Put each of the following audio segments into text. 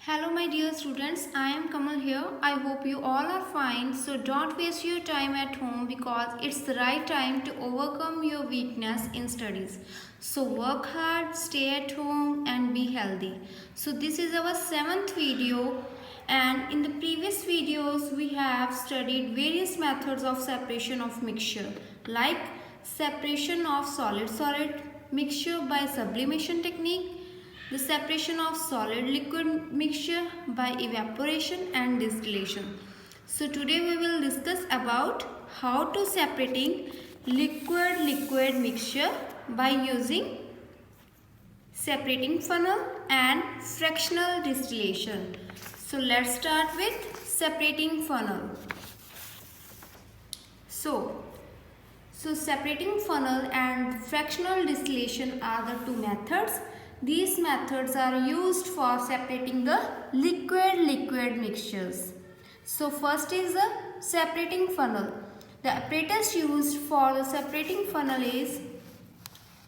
Hello my dear students, I am Kamal here. I hope you all are fine. So don't waste your time at home because it's the right time to overcome your weakness in studies. So work hard, stay at home and be healthy. So this is our 7th video, and in the previous videos we have studied various methods of separation of mixture like separation of solid-solid, mixture by sublimation technique, the separation of solid liquid mixture by evaporation and distillation. So today we will discuss about how to separating liquid mixture by using separating funnel and fractional distillation. So let's start with separating funnel. So separating funnel and fractional distillation are the two methods. These methods are used for separating the liquid mixtures. So first is the separating funnel. The apparatus used for the separating funnel is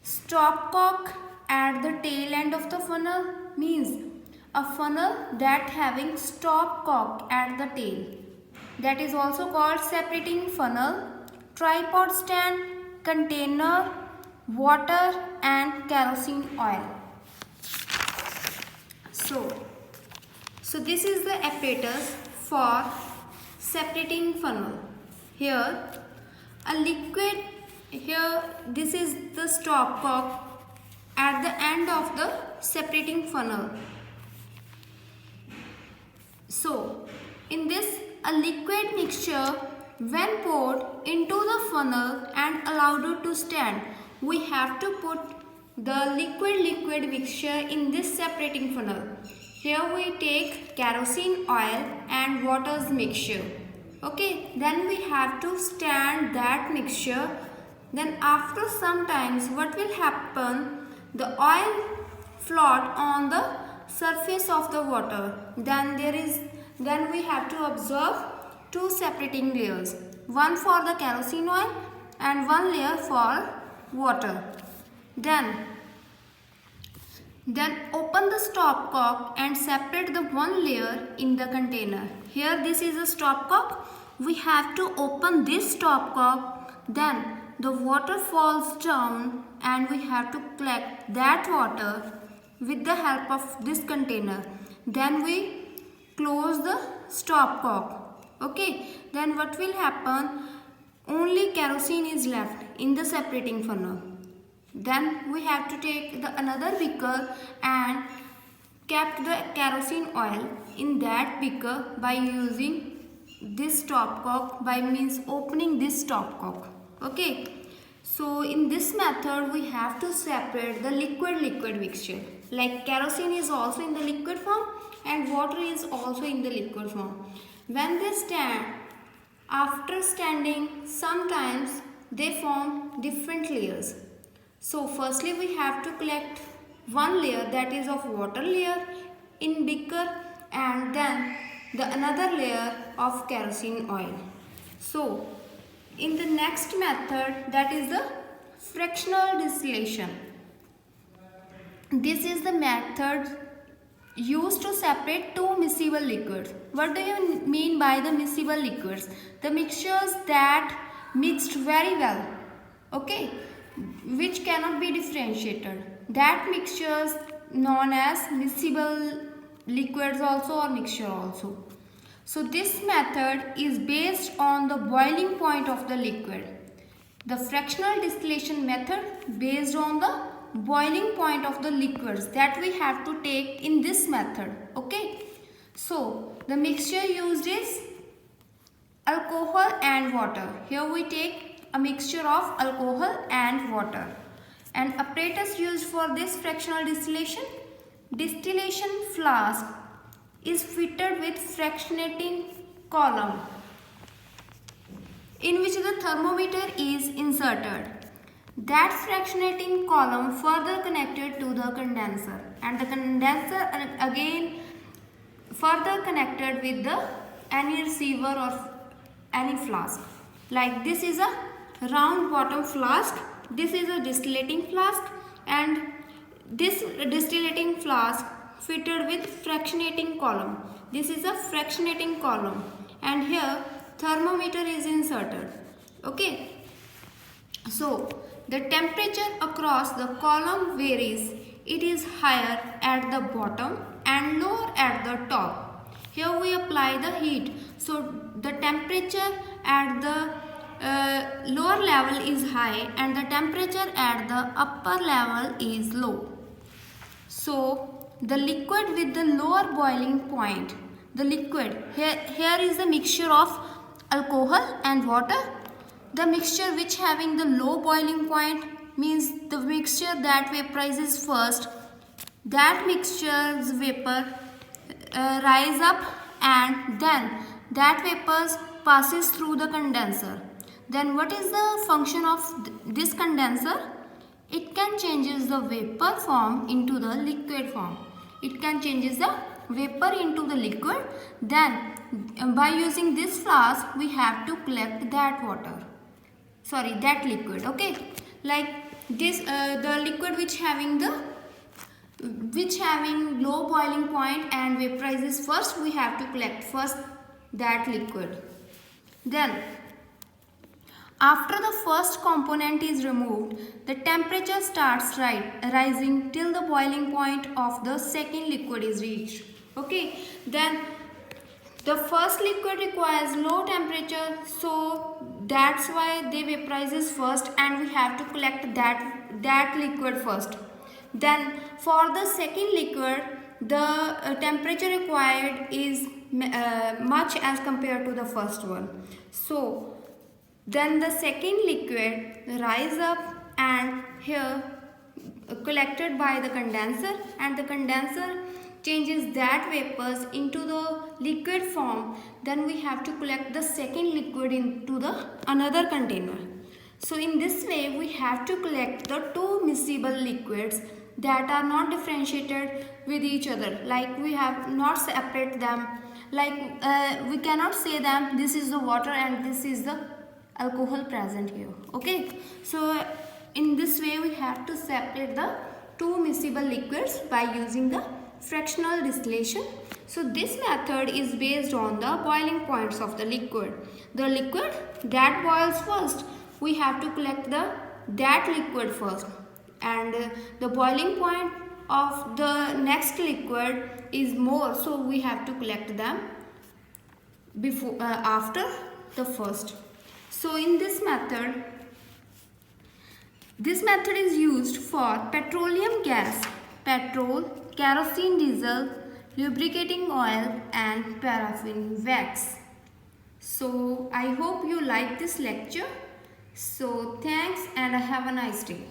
stopcock at the tail end of the funnel, means a funnel that having stopcock at the tail. That is also called separating funnel. Tripod stand, container, water and kerosene oil. So this is the apparatus for separating funnel. Here this is the stopcock at the end of the separating funnel. So in this, a liquid mixture when poured into the funnel and allowed to stand, we have to put the liquid mixture in this separating funnel. Here we take kerosene oil and water's mixture. Okay, then we have to stand that mixture. Then after some times what will happen? The oil float on the surface of the water. Then we have to observe two separating layers. One for the kerosene oil and one layer for water. Then open the stopcock and separate the one layer in the container. Here this is a stopcock. We have to open this stopcock. Then the water falls down and we have to collect that water with the help of this container. Then we close the stopcock. Okay. Then what will happen? Only kerosene is left in the separating funnel. Then we have to take another beaker and kept the kerosene oil in that beaker by using this stopcock, by means opening this stopcock. Okay. So in this method we have to separate the liquid mixture. Like kerosene is also in the liquid form and water is also in the liquid form. When they stand, after standing, sometimes they form different layers. So firstly we have to collect one layer, that is of water layer in beaker, and then another layer of kerosene oil. So in the next method, that is the fractional distillation. This is the method used to separate two miscible liquids. What do you mean by the miscible liquids? The mixtures that mixed very well, okay, which cannot be differentiated. That mixtures known as miscible liquids also, or mixture also. So this method is based on the boiling point of the liquid. The fractional distillation method based on the boiling point of the liquids that we have to take in this method. Okay. So the mixture used is alcohol and water. Here we take a mixture of alcohol and water. And apparatus used for this fractional distillation flask is fitted with fractionating column in which the thermometer is inserted. That fractionating column further connected to the condenser, and the condenser again further connected with any receiver or any flask. Like this is a round bottom flask, this is a distillating flask, and this distillating flask fitted with fractionating column. This is a fractionating column, and here thermometer is inserted. Okay. So the temperature across the column varies. It is higher at the bottom and lower at the top. Here we apply the heat. So the temperature at the lower level is high and the temperature at the upper level is low. So the liquid with the lower boiling point, the liquid, here is the mixture of alcohol and water. The mixture which having the low boiling point means the mixture that vaporizes first. That mixture's vapor rise up, and then that vapors passes through the condenser. Then what is the function of this condenser? It can changes the vapor form into the liquid form. It can changes the vapor into the liquid. Then by using this flask we have to collect that that liquid. Okay, like this the liquid which having low boiling point and vaporizes first, we have to collect first that liquid. Then after the first component is removed, the temperature starts rising till the boiling point of the second liquid is reached. Okay, then the first liquid requires low temperature, so that's why they vaporizes first and we have to collect that liquid first. Then for the second liquid, the temperature required is much as compared to the first one. So then the second liquid rise up and here collected by the condenser, and the condenser changes that vapors into the liquid form. Then we have to collect the second liquid into the another container. So in this way we have to collect the two miscible liquids that are not differentiated with each other, like we have not separate them, like we cannot say them this is the water and this is the alcohol present here. Okay, so in this way we have to separate the two miscible liquids by using the fractional distillation. So this method is based on the boiling points of the liquid. The liquid that boils first, we have to collect that liquid first, and the boiling point of the next liquid is more, so we have to collect them before after the first. So in this method is used for petroleum gas, petrol, kerosene, diesel, lubricating oil and paraffin wax. So I hope you like this lecture. So thanks and have a nice day.